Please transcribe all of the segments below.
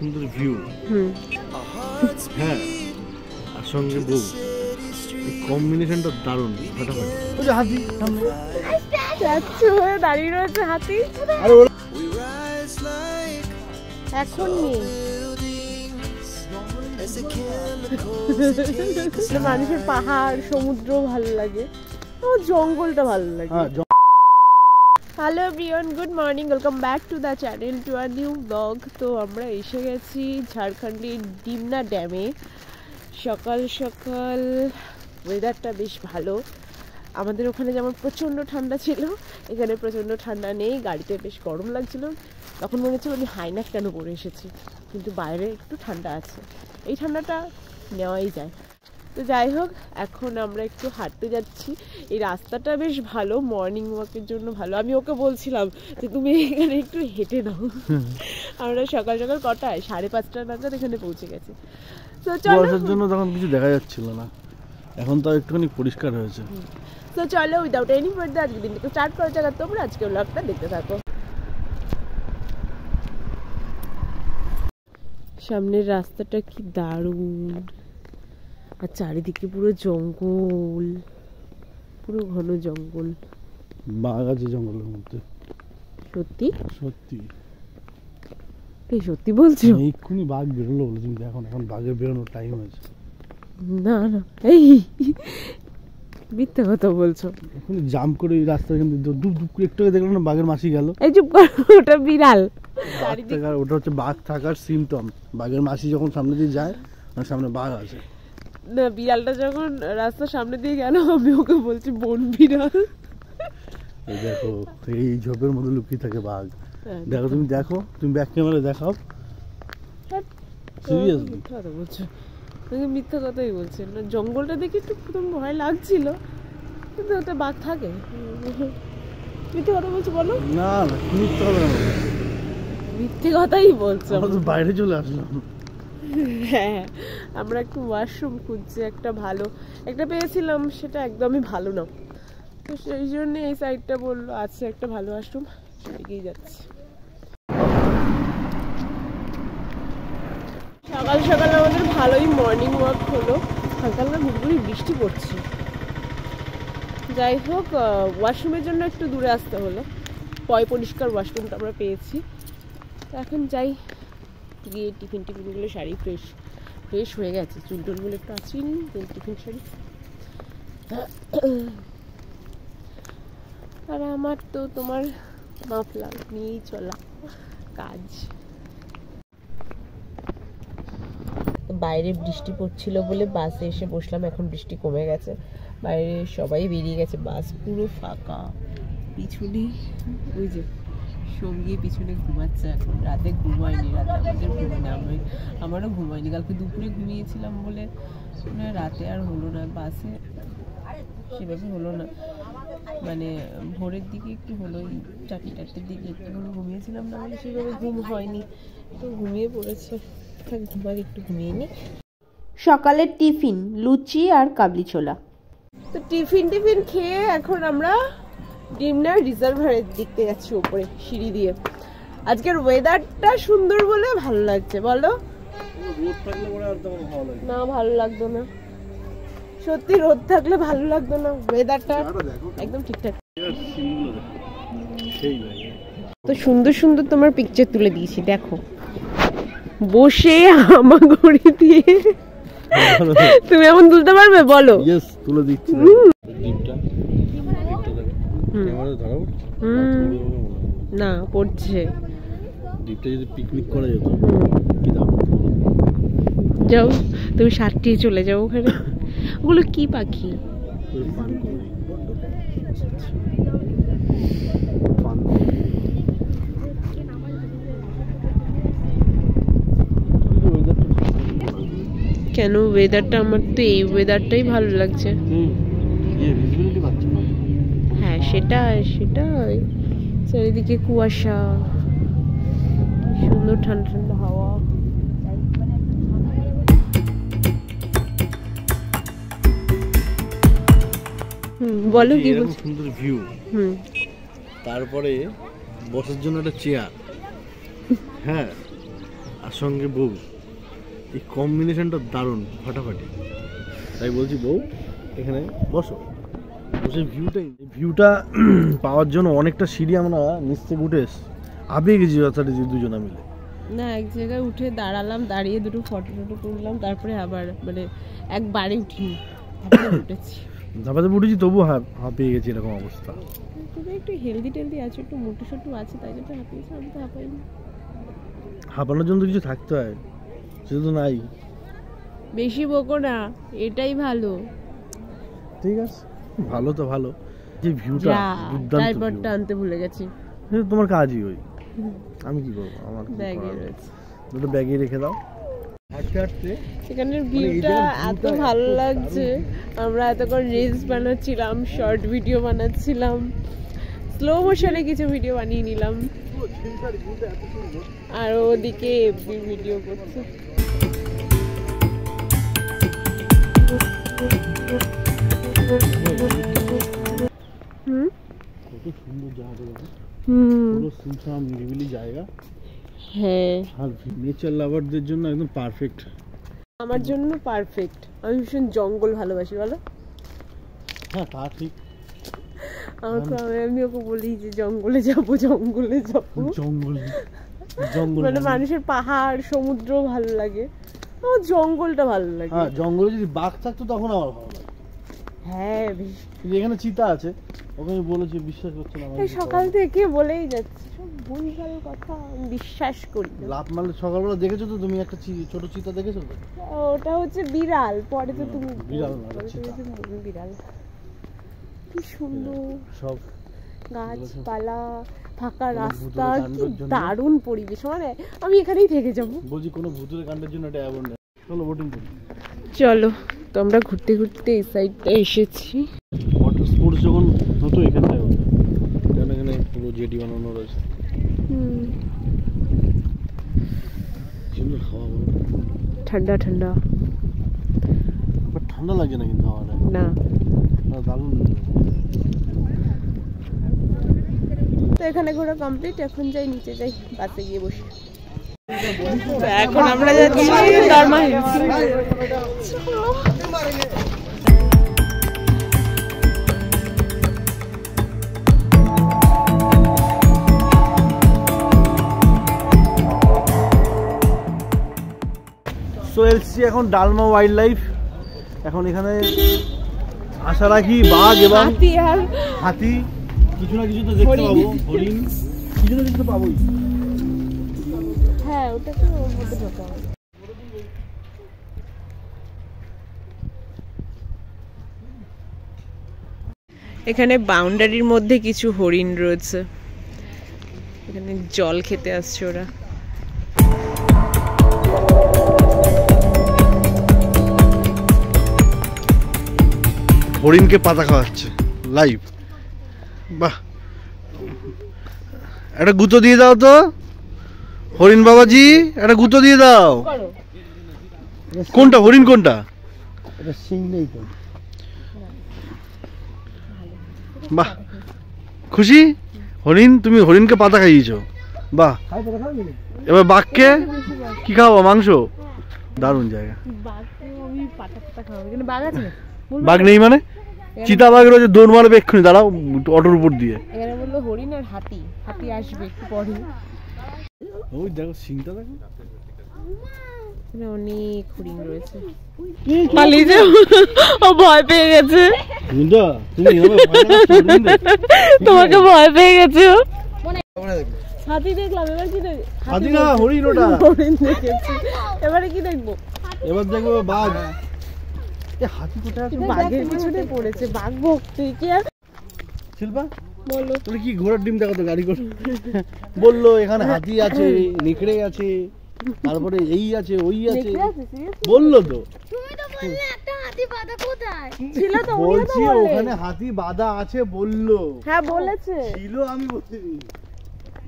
সুন্দর ভিউ। হ্যাঁ, আর সঙ্গে বউ, এই কম্বিনেশনটা দারুণ। ফাটাফাটি। ওই যে হাতি সামনে যাচ্ছে, দাঁড়িয়ে রয়েছে হাতি। এখন নেই। মানুষের পাহাড় সমুদ্র ভালো লাগে, জঙ্গলটা ভালো লাগে। Hello everyone, good morning, welcome back to the channel, to a new blog. তো আমরা এসে গেছি ঝাড়খণ্ডের ডিমনা ড্যামে। সকাল সকাল ওয়েদারটা বেশ ভালো। আমাদের ওখানে যেমন প্রচণ্ড ঠান্ডা ছিল, এখানে প্রচণ্ড ঠান্ডা নেই। গাড়িতে বেশ গরম লাগছিল, তখন মনে হচ্ছিল আমি হাইনেক কেন পরে এসেছি, কিন্তু বাইরে একটু ঠান্ডা আছে, এই ঠান্ডাটা নেওয়াই যায়। তো যাই হোক, এখন আমরা একটু হাঁটতে যাচ্ছি। এই রাস্তাটা বেশ ভালো, মর্নিং ওয়াকের জন্য ভালো। আমি ওকে বলছিলাম যে তুমি এখানে একটু হেঁটে নাও। আমরা সকাল সকাল কটায় 5:30 নাগাদ এখানে পৌঁছে গেছি। তো চলো, বর্ষার জন্য তখন কিছু দেখা যাচ্ছিল না, এখন তো একটুখানি পরিষ্কার হয়েছে। তো চলো, উইদাউট এনি ফার্দার আজকে দিনটাকে স্টার্ট করা যাক। তোমরা আজকে ব্লগটা দেখতে থাকো। সামনের রাস্তাটা কি দারুণ, আর চারিদিকে পুরো জঙ্গল, পুরো ঘন জঙ্গল। বাঘ আছে জঙ্গলের মধ্যে। সত্যি সত্যি? এই সত্যি বলছো? এক্ষুনি বাঘ বেরোলো বলে তুমি দেখো, এখন বাঘের বেরোনোর টাইম হয়েছে। না না, এই মিথ্যে কথা বলছো। এখন জাম্প করে এই রাস্তায় দুপ দুপ করে একটু দেখলো না, বাঘের মাসি গেল। এই চুপ কর, ওটা বিড়াল। ওটা হচ্ছে বাঘ থাকার সিমটম। বাঘের মাসি যখন সামনে দিয়ে যায়, সামনে বাঘ আছে। না, বিড়ালটা যখন রাস্তার সামনে দিয়ে গেল, আমি ওকে বলছি বন বিড়াল। এই দেখো, এই ঝোপের মধ্যে লুকিয়ে থাকে বাঘ। দেখো, তুমি দেখো, তুমি ব্যাক ক্যামেরা দেখাও। সিরিয়াসলি মিথ্যা কথা বলছো? তুমি মিথ্যা কথাই বলছেন না। জঙ্গলটা দেখে একটু প্রথম ভয় লাগছিল, কিন্তু ওটা বাঘ থাকে। মিথ্যে কথা বলছো বলো? না না, মিথ্যে কথা না, মিথ্যে কথাই বলছো। আমরা তো বাইরে চলে আসলাম। হ্যাঁ, আমরা একটু ওয়াশরুম খুঁজছি, একটা ভালো একটা পেয়েছিলাম, সেটা একদমই ভালো না, তো সেই জন্য এই সাইডটা বললো আছে একটা ভালো ওয়াশরুম, সেদিকেই যাচ্ছি। সকাল সকাল আমাদের ভালোই মর্নিং ওয়াক হলো। হালকা হালকা গুড়গুড়ি বৃষ্টি পড়ছে। যাই হোক, ওয়াশরুমের জন্য একটু দূরে আসতে হলো। পরিষ্কার ওয়াশরুমটা আমরা পেয়েছি। তো এখন যাই, গিয়ে টিফিনগুলো শাড়ি ফ্রেশ হয়ে গেছে, চুল টুলগুলো একটু আছি, টিফিন শাড়ি। আর আমার তো তোমার মাফলার নিয়েই চলা কাজ। বাইরে বৃষ্টি পড়ছিল বলে বাসে এসে বসলাম, এখন বৃষ্টি কমে গেছে, বাইরে সবাই বেরিয়ে গেছে, বাস পুরো ফাঁকা। পিছনে ওই যে সঙ্গী পিছনে ঘুমাচ্ছে, এখন রাতে ঘুমায়নি, রাতে আমাদের ঘুমায়নি, আমারও ঘুমায়নি। কালকে দুপুরে ঘুমিয়েছিলাম বলে রাতে আর হলো না, বাসে সেভাবে হলো না, মানে ভোরের দিকে একটু হলো, 4-4টার দিকে একটু ঘুমিয়েছিলাম না বলে সেভাবে ঘুম হয়নি, তো ঘুমিয়ে পড়েছে। ঘুমাকে একটু ঘুমিয়ে নি। সকালের টিফিন লুচি আর কাবলি ছোলা। তো টিফিন খেয়ে এখন আমরা ডিমনার রিজার্ভারের দেখতে যাচ্ছি, উপরে সিঁড়ি দিয়ে। আজকের ওয়েদারটা সুন্দর বলে ভালো লাগছে, বলো? না, ভালো লাগতো না, সত্যি রোদ থাকলে ভালো লাগতো না, ওয়েদারটা একদম ঠিকঠাক। তো সুন্দর সুন্দর তোমার পিকচার তুলে দিয়েছি, দেখো বসে হামাগুড়ি দিয়ে। তুমি এমন তুলতে পারবে বলো? তুলে দিচ্ছি। না, পড়ছে। দ্বীপটা যদি পিকনিক করা যেত, যাও তুমি সারটিয়ে চলে যাও ওখানে। ওগুলো কি পাখি? কেন ওয়েদারটা, আমার তো এই ওয়েদারটাই ভালো লাগছে। হ্যাঁ, সেটাই চারিদিকে কুয়াশা, সুন্দর ঠান্ডা ঠান্ডা হাওয়া। বলো কি বলছো? সুন্দর ভিউ, তারপরে বসার জন্য একটা চেয়ার, হ্যাঁ, আর সঙ্গে বউ, এই কম্বিনেশনটা দারুণ, ফাটাফাটি। তাই বলছি বউ এখানে বসো, বসে ভিউটা পাওয়ার জন্য অনেকটা সিঁড়ি আমরা নিচ থেকে উঠে আবেগে গেছি যথারীতি দুজনে মিলে। না, এক জায়গায় উঠে দাঁড়ালাম, দাঁড়িয়ে দুটো ফটো তুললাম, তারপরে আবার মানে একবারে উঠিনি, উঠেছি ধাপাতে উঠেছি, তবু হাঁপিয়ে গেছি, এরকম অবস্থা। তুমি একটু হেলদি টেলদি আছো, একটু মোটু সোটু আছে, তাই জন্য হাঁপিয়েছি। আমি তো হাঁপাইনি। হাঁপানোর জন্য কিছু থাকতে হয়, সেটা তো নাই। বেশি বকো না, এটাই ভালো। ঠিক আছে, ভালো তো ভালো। যে ভিউটা ট্রাইপডটা আনতে ভুলে গেছি। তোমার কাজই ওই, আমি কি করবো? আমার ব্যাগে রয়েছে, দুটো ব্যাগে রেখে দাও। হাঁটতে হাঁটতে সেখানের ভিউটা এত ভালো লাগছে। আমরা এতক্ষণ রিলস বানাচ্ছিলাম, শর্ট ভিডিও বানাচ্ছিলাম, স্লো মোশনে কিছু ভিডিও বানিয়ে নিলাম, আর ওদিকে এফবি ভিডিও করছে। কত সুন্দর জায়গাটা, পুরো সুনসান নিরিবিলি জায়গা। হ্যাঁ, আর নেচার লাভারদের জন্য একদম পারফেক্ট। আমার জন্য পারফেক্ট। আমি ভীষণ জঙ্গল ভালোবাসি, বলো? হ্যাঁ, তা ঠিক। আমি ওকে বলি যে জঙ্গলে যাবো, জঙ্গলে যাবো। জঙ্গল মানে মানুষের পাহাড় সমুদ্র ভালো লাগে, আমার জঙ্গলটা ভালো লাগে। হ্যাঁ, জঙ্গলে যদি বাঘ থাকতো তখন আমার ভালো লাগে। হ্যাঁ, এখানে চিতা আছে, ওকে আমি বলেছি, বিশ্বাস করছে না। সকাল থেকে বলেই যাচ্ছে সব ভুলভাল কথা, আমি বিশ্বাস করি না। লাভ মারলে সকালবেলা দেখেছো তো তুমি, একটা ছোট চিতা দেখেছো তো? ওটা হচ্ছে বিড়াল, পরে তো তুমি বিড়াল বিড়াল। কি সুন্দর সব গাছপালা, ফাঁকা রাস্তা, কি দারুণ পরিবেশ। মানে আমি এখানেই থেকে যাব। বলছি কোনো ভুতুরে কাণ্ডের জন্য এটা অ্যাওয়ার্ড নেই। চলো বোটিং করি। চলো, তো আমরা ঘুরতে ঘুরতে এই সাইডটা এসেছি। ওয়াটার স্পোর্টস যখন হতো এখানটায় হতো, এখানে পুরো জেটি বানানো রয়েছে। সুন্দর হাওয়া, ঠান্ডা ঠান্ডা, ঠান্ডা লাগছে না কিন্তু হাওয়াটা, না দারুণ। তো এখানে ঘোরা কমপ্লিট, এখন যাই নিচে, যাই বাসে গিয়ে বসি। এখন আমরা যাচ্ছি দরমা হিলস। সো এলসি এখন ডালমা ওয়াইল্ড লাইফ। এখন এখানে আশা রাখি বাঘ এবং হাতি, কিছু না কিছু তো দেখতে পাবো, হরিণ, কিছু না কিছু তো পাবোই। হ্যাঁ, ওটা তো ওর মধ্যে ঢোকা হবে। এখানে বাউন্ডারির মধ্যে কিছু হরিণ রয়েছে, এখানে জল খেতে আসছে ওরা। হরিণকে পাতা খাওয়াচ্ছে লাইভ। বাহ, একটা গুঁতো দিয়ে দাও তো হরিণ বাবাজি, একটা গুঁতো দিয়ে দাও। কোনটা হরিণ, কোনটা? বাহ, খুশি হরিণ, তুমি হরিণকে পাতা খাইয়েছো, বাহ। এবার বাঘকে কি খাওয়া? মাংস। দারুণ জায়গা। বাঘ নেই মানে? চিতা বাঘ রয়েছে, দৌড় মারবে এক্ষুনি, দাঁড়াও অটোর উপর দিয়ে। এখানে বললো হরিণ আর হাতি, হাতি আসবে একটু পরে। ওই দেখো সিংটা, দেখো অনেক হরিণ রয়েছে। পালিয়ে ও ভয় পেয়ে গেছে, তোমাকে ভয় পেয়ে গেছে। হাতি দেখলাম, এবার কি দেখবো? হাতি না, হরিণ। ওটা হরিণ দেখেছি, এবারে কি দেখবো? এবার দেখবো বাঘ। হাতি কোথায় আছে? বাঘের পিছনে পড়েছে, বাঘ ভক্তি কি আর। শিল্পা বলো, তুমি কি ঘোড়ার ডিম দেখো তো গাড়ি করে বললো এখানে হাতি আছে, নেকড়ে আছে, তারপরে এই আছে ওই আছে, বললো তো। বলছি ওখানে হাতি বাঁধা আছে, বললো। হ্যাঁ বলেছে, ছিল, আমি বলিনি।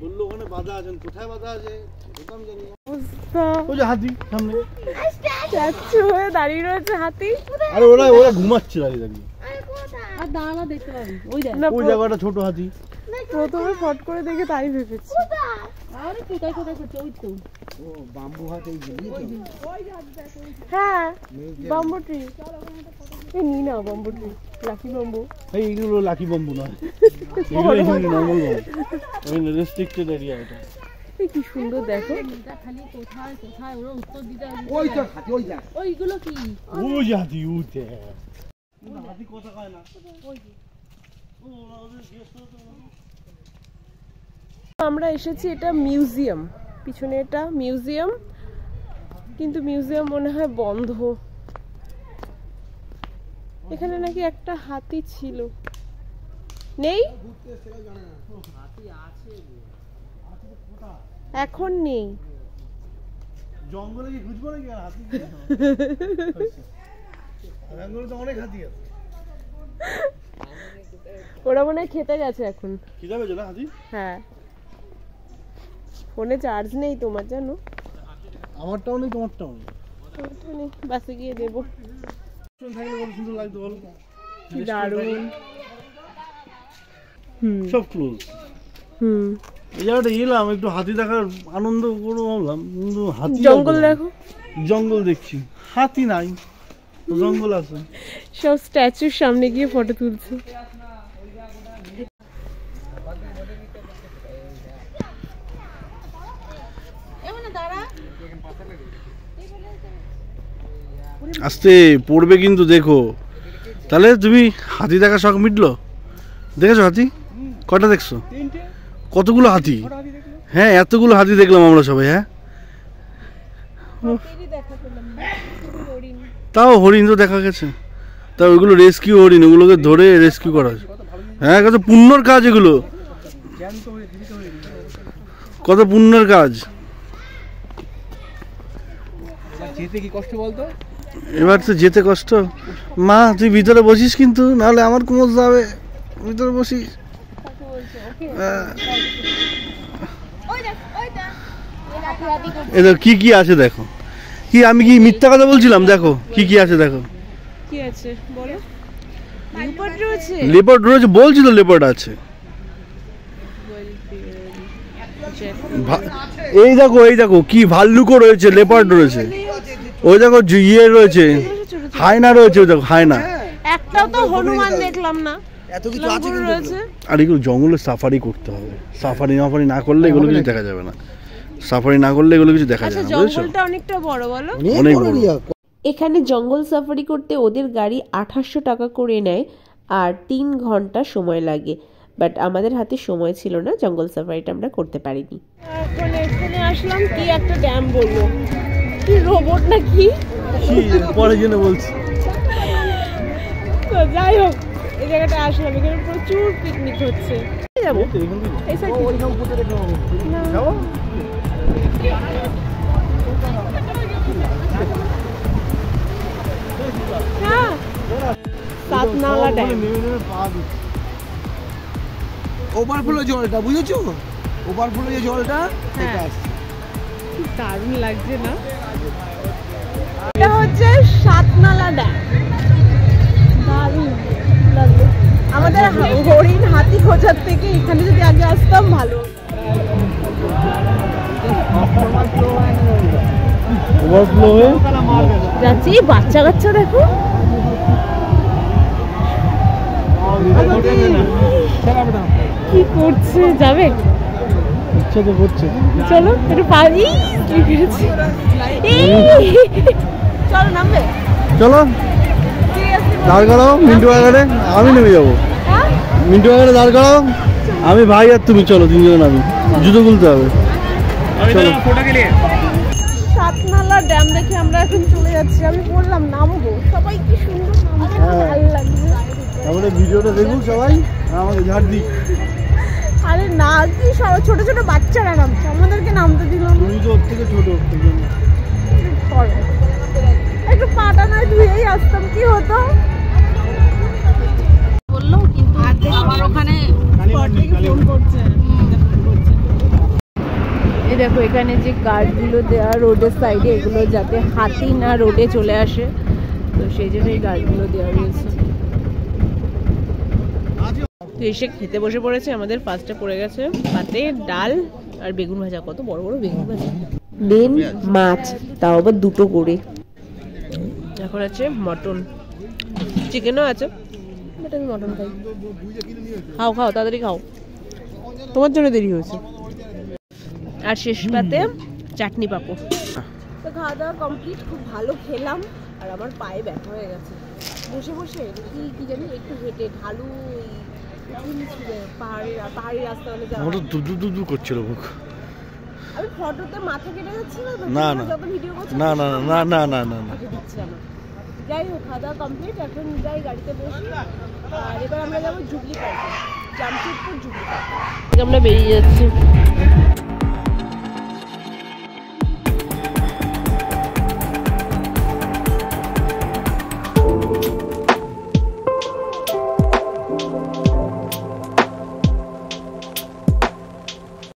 বললো ওখানে বাঁধা আছেন, কোথায় বাঁধা আছে আমি জানি না। ওই যে হাতি সামনে দাঁড়িয়ে রয়েছে হাতি। আরে ওরা ঘুমাচ্ছে দাঁড়িয়ে দাঁড়িয়ে। ওই জায়গাটা ছোট হাতি। প্রথমে ফট করে দেখে তাই ভেবেছি। হ্যাঁ বাম্বু ট্রি, এই নি না বাম্বু ট্রি, লাকি বাম্বু। এইগুলো লাকি বাম্বু নয়, এগুলো এমনি নরমাল বাম্বু, এখানে রেস্ট্রিক্টেড এরিয়া এটা। এই কি সুন্দর দেখো। খালি কোথায় কোথায় ওরা উত্তর দিতে আসবে। ওইটা খাতি ওইটা ওইগুলো কি? ওই হাতি উঠে হাতি কথা কয় না। আমরা এসেছি, এটা মিউজিয়াম, পিছনে এটা মিউজিয়াম, কিন্তু মিউজিয়াম মনে হয় বন্ধ। এখানে নাকি একটা হাতি ছিল, নেই এখন নেই। জঙ্গলে কি খুঁজবো নাকি আর হাতি? জঙ্গলে তো অনেক হাতি আছে। ওরা মনে হয় খেতে গেছে এখন। কি যাবে না হাতি? হ্যাঁ, ফোনে চার্জ নেই তোমার, জানো? আমারটাও নেই, তোমারটাও নেই। বাসে গিয়ে দেবো। থাকলে কত সুন্দর লাগতো বলো। কি দারুণ। সব ক্লোজ। এই জায়গাটা এলাম একটু হাতি দেখার আনন্দ করবো ভাবলাম, কিন্তু হাতি জঙ্গল দেখো। জঙ্গল দেখছি, হাতি নাই, জঙ্গল আছে। সব স্ট্যাচুর সামনে গিয়ে ফটো তুলছে। আস্তে পড়বে কিন্তু, দেখো। তাহলে তুমি হাতি দেখার শখ মিটলো? দেখেছো হাতি? কটা দেখছো? কতগুলো হাতি? হ্যাঁ, এতগুলো হাতি দেখলাম আমরা সবাই। হ্যাঁ, তাও হরিণ তো দেখা গেছে, তাও ওইগুলো রেস্কিউ হরিণ, ওগুলোকে ধরে রেস্কিউ করা। হ্যাঁ, কত পুণ্যর কাজ এগুলো, কত পুণ্যের কাজ। যেতে কি কষ্ট বলতো? এবার তো যেতে কষ্ট। মা তুই ভিতরে বসিস, কিন্তু নাহলে আমার কোমর যাবে, ভিতরে বসিস। কি কি আছে দেখো। কি আমি কি মিথ্যা কথা বলছিলাম? দেখো কি কি আছে, দেখো কি আছে বলো। লেপার্ড রয়েছে, লেপার্ড রয়েছে, বলছি তো লেপার্ড আছে। এই দেখো, এই দেখো কি ভাল্লুকও রয়েছে, লেপার্ড রয়েছে, ওই দেখো ইয়ে রয়েছে, হায়না রয়েছে, ওই দেখো হায়না। একটাও তো হনুমান দেখলাম না। এত কিছু আছে কিন্তু রয়েছে। আর এগুলো জঙ্গলে সাফারি করতে হবে, সাফারি না করলে এগুলো কিছু দেখা যাবে না, সাফারি না করলে এগুলো কিছু দেখা আচ্ছা, যাবে না, বুঝেছো? জঙ্গলটা অনেকটা বড় বলো। অনেক বড়। এখানে জঙ্গল সাফারি করতে ওদের গাড়ি 2800 টাকা করে নেয় আর 3 ঘন্টা সময় লাগে। বাট আমাদের হাতে সময় ছিল না, জঙ্গল সাফারিটা আমরা করতে পারিনি। এখন এখানে আসলাম, কি একটা ড্যাম বললো, কি রোবট না কি পরে জন্য বলছি। তো যাই হোক, এই জায়গাটা আসলাম, এখানে প্রচুর পিকনিক হচ্ছে। যাবো এই সাইড যাবো। হ্যাঁ, সাতনালা ড্যাম। ওভারফ্লো জলটা বুঝেছো? ওভারফ্লো যে জলটা সেটা আসছে। কি দারুণ লাগছে না? এটা হচ্ছে সাতনালা ড্যাম, দারুণ লাগলো। আমাদের হরিণ হাতি খোঁজার থেকে এখানে যদি আগে আসতাম ভালো। ওভারফ্লো হয়ে যাচ্ছি, বাচ্চা কাচ্চা দেখো। কি করছে, যাবে? ইচ্ছা তো করছে। চলো একটু পারি, চলো নামবে। চলো দাঁড় করাও মিন্টু আগারে, আমি নেমে যাবো। মিন্টু আগারে দাঁড় করাও, আমি ভাই আর তুমি, চলো তিনজনে নামি, জুতো খুলতে হবে। চলো। সাতনালা ড্যাম দেখে আমরা এখন চলে যাচ্ছি। আমি বললাম নামবো, সবাই কি সুন্দর নামছে, ভালো লাগছে। তারপরে ভিডিওটা দেখুন সবাই, আর আমাকে ঝাড় দিই। আরে না, কি সব ছোট ছোট বাচ্চারা নামছে, আমাদেরকে নামতে দিল না। তুমি তো ওর থেকে ছোট, একটু পাটা নয় ধুয়েই আসতাম, কি হতো? বললো কিন্তু আমার ওখানে ফোন করছে। এই দেখো এখানে যে গার্ডগুলো দেওয়া রোডের সাইডে, এগুলো যাতে হাতি না রোডে চলে আসে, তো সেই জন্য এই গার্ডগুলো দেওয়া রয়েছে। তো এসে খেতে বসে পড়েছে। আমাদের ফার্স্টে পড়ে গেছে পাতে ডাল আর বেগুন ভাজা, কত বড় বড় বেগুন ভাজা, দেন মাছ, তাও আবার 2টো করে। এখন আছে মটন, চিকেনও আছে, বাট আমি মটন খাই। খাও খাও তাড়াতাড়ি খাও, তোমার জন্য দেরি হয়েছে। আর শেষ পাতে চাটনি পাঁপড়। তো খাওয়া দাওয়া কমপ্লিট, খুব ভালো খেলাম। আর আমার পায়ে ব্যথা হয়ে গেছে বসে বসে, কি জানি একটু হেঁটে ঢালু পাহাড়ি রাস্তা হলে আমার তো দুদু করছিল মুখ। আমি ফটোতে মাথা কেটে যাচ্ছে না, না না যত ভিডিও করছি না না না না না না না। দিচ্ছে আমার। যাই হোক, খাওয়া দাওয়া কমপ্লিট, এখন যাই গাড়িতে বসি। আর এবার আমরা যাবো জুবলি পার্কে, জামশেদপুর জুবলি পার্কে। আমরা বেরিয়ে যাচ্ছি।